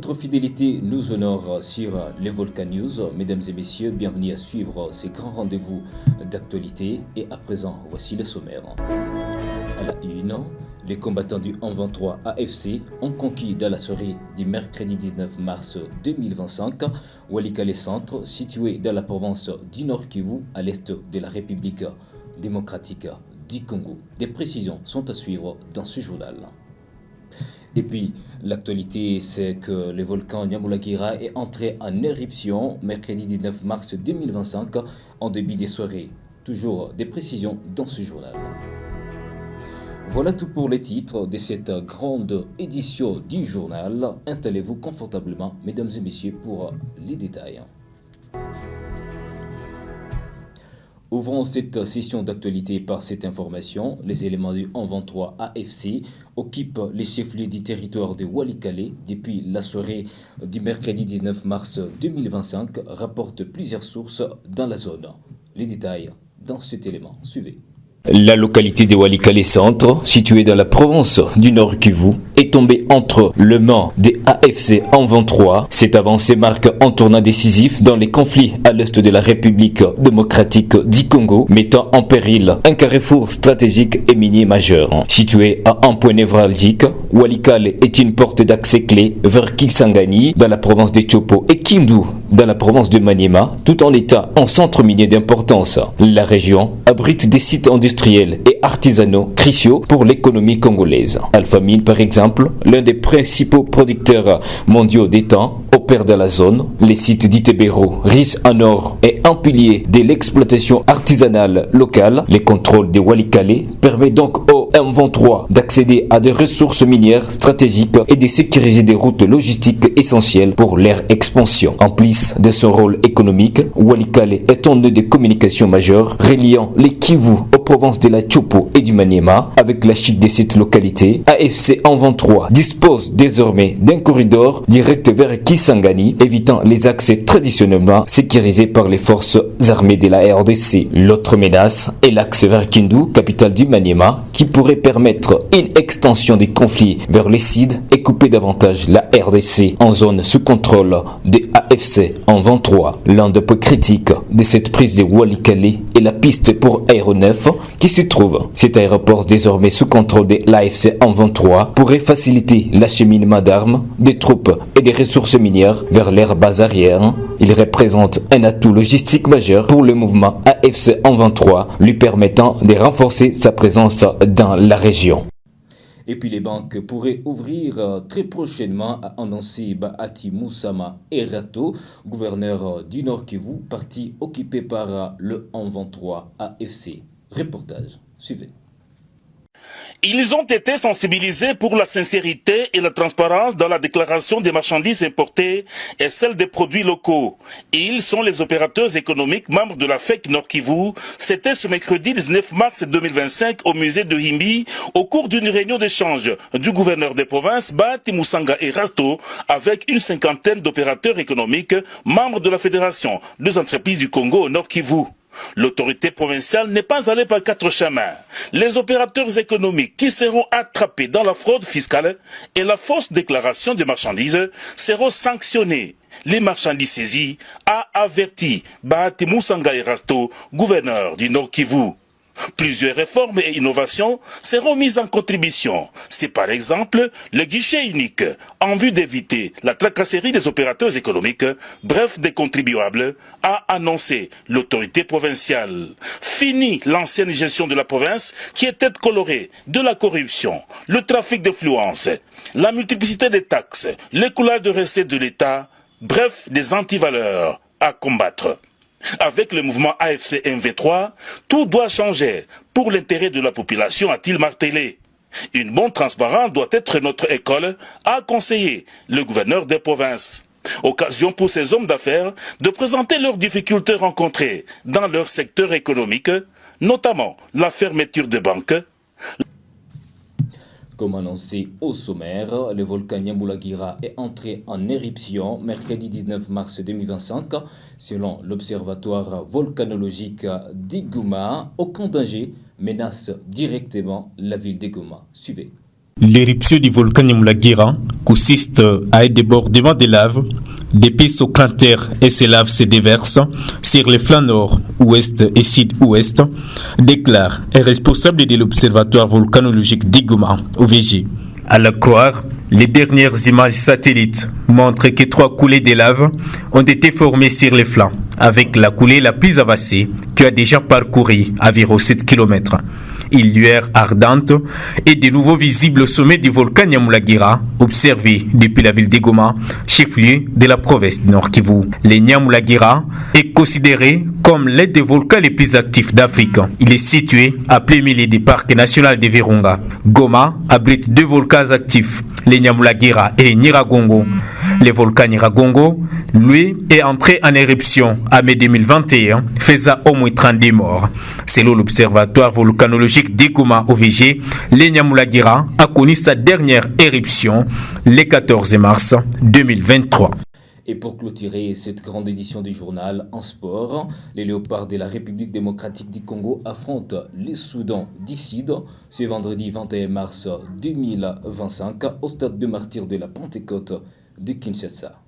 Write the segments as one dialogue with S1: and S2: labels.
S1: Votre fidélité nous honore sur les Volcan News. Mesdames et messieurs, bienvenue à suivre ces grands rendez-vous d'actualité. Et à présent, voici le sommaire. À la une, les combattants du 123 AFC ont conquis dans la soirée du mercredi 19 mars 2025 Walikale Centre, situé dans la province du Nord Kivu, à l'est de la République démocratique du Congo. Des précisions sont à suivre dans ce journal. Et puis, l'actualité, c'est que le volcan Nyamulagira est entré en éruption mercredi 19 mars 2025 en début des soirées. Toujours des précisions dans ce journal. Voilà tout pour les titres de cette grande édition du journal. Installez-vous confortablement, mesdames et messieurs, pour les détails. Ouvrons cette session d'actualité par cette information. Les éléments du 123 AFC occupent les chefs-lieux du territoire de Walikale depuis la soirée du mercredi 19 mars 2025, rapportent plusieurs sources dans la zone. Les détails dans cet élément. Suivez. La localité de Walikale Centre, située dans la province du Nord Kivu, est tombée entre les mains des AFC en 23. Cette avancée marque un tournant décisif dans les conflits à l'est de la République démocratique du Congo, mettant en péril un carrefour stratégique et minier majeur. Situé à un point névralgique, Walikale est une porte d'accès clé vers Kisangani dans la province de Chopo et Kindu dans la province de Maniema, tout en état en centre minier d'importance. La région abrite des sites industriels et artisanaux cruciaux pour l'économie congolaise. Alpha Mine, par exemple, l'un des principaux producteurs mondiaux d'étain, opère dans la zone. Les sites d'Itebero, riches en or et un pilier de l'exploitation artisanale locale. Les contrôles de Walikale permettent donc au M23 d'accéder à des ressources minières stratégiques et de sécuriser des routes logistiques essentielles pour leur expansion. En plus de son rôle économique, Walikale est un nœud de communication majeur reliant les Kivu aux provinces de la Chopo et du Maniema. Avec la chute de cette localité, AFC 123 dispose désormais d'un corridor direct vers Kisangani, évitant les accès traditionnellement sécurisés par les forces armées de la RDC. L'autre menace est l'axe vers Kindu, capitale du Maniema, qui pourrait permettre une extension des conflits vers le sud et couper davantage la RDC en zone sous contrôle des AFC en 23. L'un des points critiques de cette prise de Walikale est la piste pour aéronef qui se trouve. Cet aéroport désormais sous contrôle de l'AFC en 23 pourrait faciliter l'acheminement d'armes, des troupes et des ressources minières vers leur base arrière. Il représente un atout logistique majeur pour le mouvement AFC en 23, lui permettant de renforcer sa présence dans la région. Et puis les banques pourraient ouvrir très prochainement, a annoncé Bahati Moussama Erato, gouverneur du Nord Kivu, parti occupé par le 123 AFC. Reportage, suivez.
S2: Ils ont été sensibilisés pour la sincérité et la transparence dans la déclaration des marchandises importées et celle des produits locaux. Ils sont les opérateurs économiques membres de la FEC Nord Kivu. C'était ce mercredi 19 mars 2025 au musée de Himbi au cours d'une réunion d'échange du gouverneur des provinces Bahati Moussanga Erato avec une cinquantaine d'opérateurs économiques membres de la Fédération des entreprises du Congo au Nord Kivu. L'autorité provinciale n'est pas allée par quatre chemins. Les opérateurs économiques qui seront attrapés dans la fraude fiscale et la fausse déclaration de marchandises seront sanctionnés. Les marchandises saisies a averti Bahati Moussanga Erato, gouverneur du Nord Kivu. Plusieurs réformes et innovations seront mises en contribution. C'est par exemple le guichet unique en vue d'éviter la tracasserie des opérateurs économiques, bref des contribuables, a annoncé l'autorité provinciale. Fini l'ancienne gestion de la province qui était colorée de la corruption, le trafic d'influence, la multiplicité des taxes, l'écoulage de recettes de l'État, bref des antivaleurs à combattre. Avec le mouvement AFC M23, tout doit changer pour l'intérêt de la population, a-t-il martelé. Une bonne transparence doit être notre école, a conseillé le gouverneur des provinces. Occasion pour ces hommes d'affaires de présenter leurs difficultés rencontrées dans leur secteur économique, notamment la fermeture de banques.
S1: Comme annoncé au sommaire, le volcan Nyamulagira est entré en éruption mercredi 19 mars 2025. Selon l'Observatoire volcanologique d'Iguma, aucun danger menace directement la ville d'Iguma. Suivez.
S3: L'éruption du volcan Nyamulagira consiste à un débordement de lave. Des pistes au cratère et ces laves se déversent sur les flancs nord, ouest et sud-ouest, déclare un responsable de l'Observatoire volcanologique d'Igoma, OVG. À la croire, les dernières images satellites montrent que 3 coulées de lave ont été formées sur les flancs, avec la coulée la plus avancée qui a déjà parcouru environ 7 km. Une lueur ardente est de nouveau visible au sommet du volcan Nyamulagira, observé depuis la ville d'Igoma, chef-lieu de la province du Nord Kivu. Le Nyamulagira est considéré comme l'un des volcans les plus actifs d'Afrique. Il est situé à plein milieu du parc national de Virunga. Goma abrite 2 volcans actifs, le Nyamulagira et Nyiragongo. Le volcan Nyiragongo, lui, est entré en éruption en mai 2021, faisant au moins 32 morts. Selon l'Observatoire volcanologique d'Igoma OVG, le Nyamulagira a connu sa dernière éruption le 14 mars 2023.
S1: Et pour clôturer cette grande édition du journal en sport, les Léopards de la République démocratique du Congo affrontent les Soudans d'Isside ce vendredi 21 mars 2025 au stade de martyrs de la Pentecôte de Kinshasa.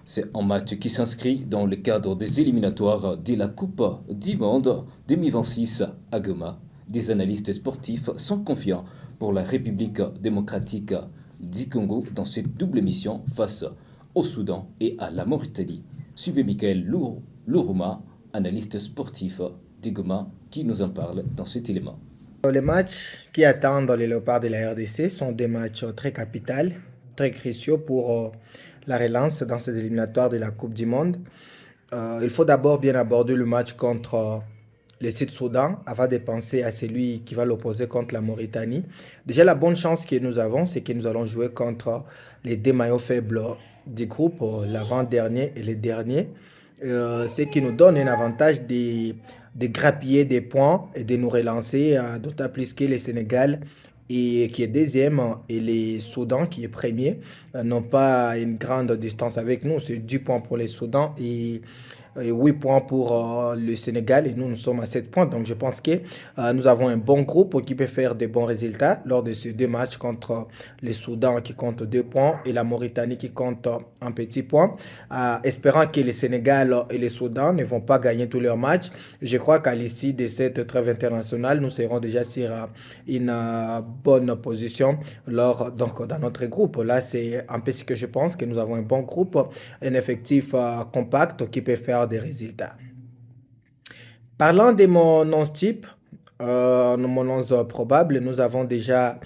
S1: C'est un match qui s'inscrit dans le cadre des éliminatoires de la Coupe du Monde 2026 à Goma. Des analystes sportifs sont confiants pour la République démocratique du Congo dans cette double mission face au Soudan et à la Mauritanie. Suivez Michael Lourouma, analyste sportif de Goma, qui nous en parle dans cet élément.
S4: Les matchs qui attendent les Léopards de la RDC sont des matchs très capitaux, très cruciaux pour la relance dans ces éliminatoires de la Coupe du Monde. Il faut d'abord bien aborder le match contre le Sud-Soudan avant de penser à celui qui va l'opposer contre la Mauritanie. Déjà, la bonne chance que nous avons, c'est que nous allons jouer contre les 2 maillots faibles du groupe, l'avant-dernier et le dernier. Ce qui nous donne un avantage de grappiller des points et de nous relancer, d'autant plus que le Sénégal et qui est deuxième et les Soudan qui est premier n'ont pas une grande distance avec nous. C'est 10 points pour les Soudan et 8 points pour le Sénégal et nous sommes à 7 points. Donc je pense que nous avons un bon groupe qui peut faire de bons résultats lors de ces 2 matchs contre le Soudan qui compte 2 points et la Mauritanie qui compte un petit point. Espérant que le Sénégal et le Soudan ne vont pas gagner tous leurs matchs. Je crois qu'à l'issue de cette trêve internationale, nous serons déjà sur une bonne position donc, dans notre groupe. Là, c'est un peu ce que je pense, que nous avons un bon groupe, un effectif compact qui peut faire des résultats. Parlant de mon 11 type, mon 11 probable, nous avons déjà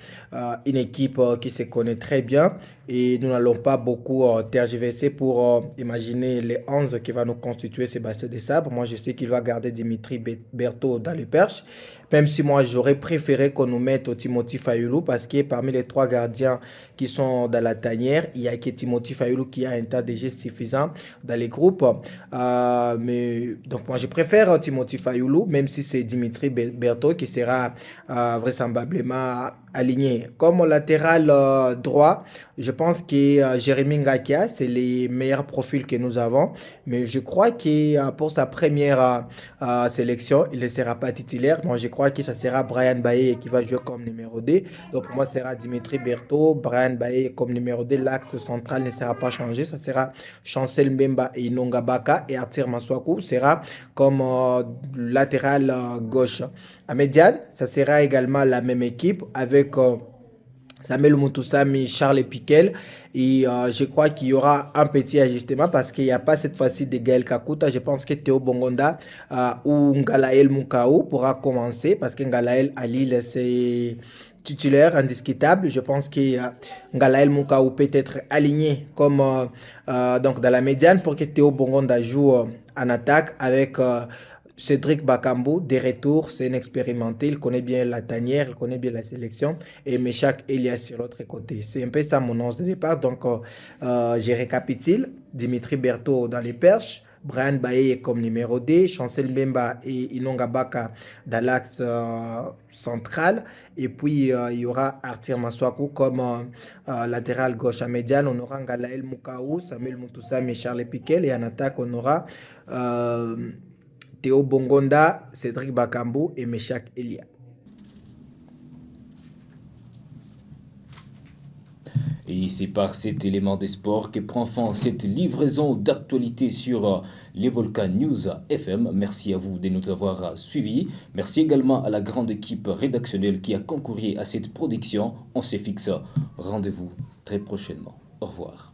S4: une équipe qui se connaît très bien et nous n'allons pas beaucoup tergiverser pour imaginer les 11 qui va nous constituer Sébastien Desabre. Moi, je sais qu'il va garder Dimitri Berthaud dans les perches, même si moi, j'aurais préféré qu'on nous mette Timothy Fayulu parce que parmi les 3 gardiens qui sont dans la tanière, il y a que Timothy Fayulu qui a un tas de gestes suffisant dans les groupes. Donc, moi, je préfère Timothy Fayulu, même si c'est Dimitri Berthaud qui sera vraisemblablement aligné. Comme latéral droit, je pense que Jérémy Ngakia, c'est les meilleurs profils que nous avons. Mais je crois que pour sa première sélection, il ne sera pas titulaire. Moi, je crois que ça sera Brian Baye qui va jouer comme numéro 2. Donc, pour moi, ce sera Dimitri Berthaud, Brian Baye comme numéro 2. L'axe central ne sera pas changé. Ça sera Chancel Mbemba et Inonga Baka. Et Arthur Maswaku sera comme latéral gauche. À médiane, ça sera également la même équipe avec Samuel Mutusami, Charles Piquel. Et je crois qu'il y aura un petit ajustement parce qu'il n'y a pas cette fois-ci de Gaël Kakuta. Je pense que Théo Bongonda ou Ngalael Moukaou pourra commencer parce que Ngalael à Lille, c'est titulaire indiscutable. Je pense que Ngalael Moukaou peut être aligné comme donc dans la médiane pour que Théo Bongonda joue en attaque avec Cédric Bakambu, des retours, c'est un expérimenté, il connaît bien la tanière, il connaît bien la sélection. Et Meshak Elias sur l'autre côté. C'est un peu ça mon 11 de départ. Donc, je récapitule. Dimitri Berthaud dans les perches. Brian Baye comme numéro 2. Chancel Mbemba et Inonga Baka dans l'axe central. Et puis, il y aura Arthur Maswaku comme latéral gauche à médiane. On aura Ngalael Moukaou, Samuel Mutusami et Charles Piquel. Et en attaque, on aura Théo Bongonda, Cédric Bakambu et Meshak Elia.
S1: Et c'est par cet élément des sports que prend fin cette livraison d'actualité sur les Volcans News FM. Merci à vous de nous avoir suivis. Merci également à la grande équipe rédactionnelle qui a concouru à cette production. On se fixe rendez-vous très prochainement. Au revoir.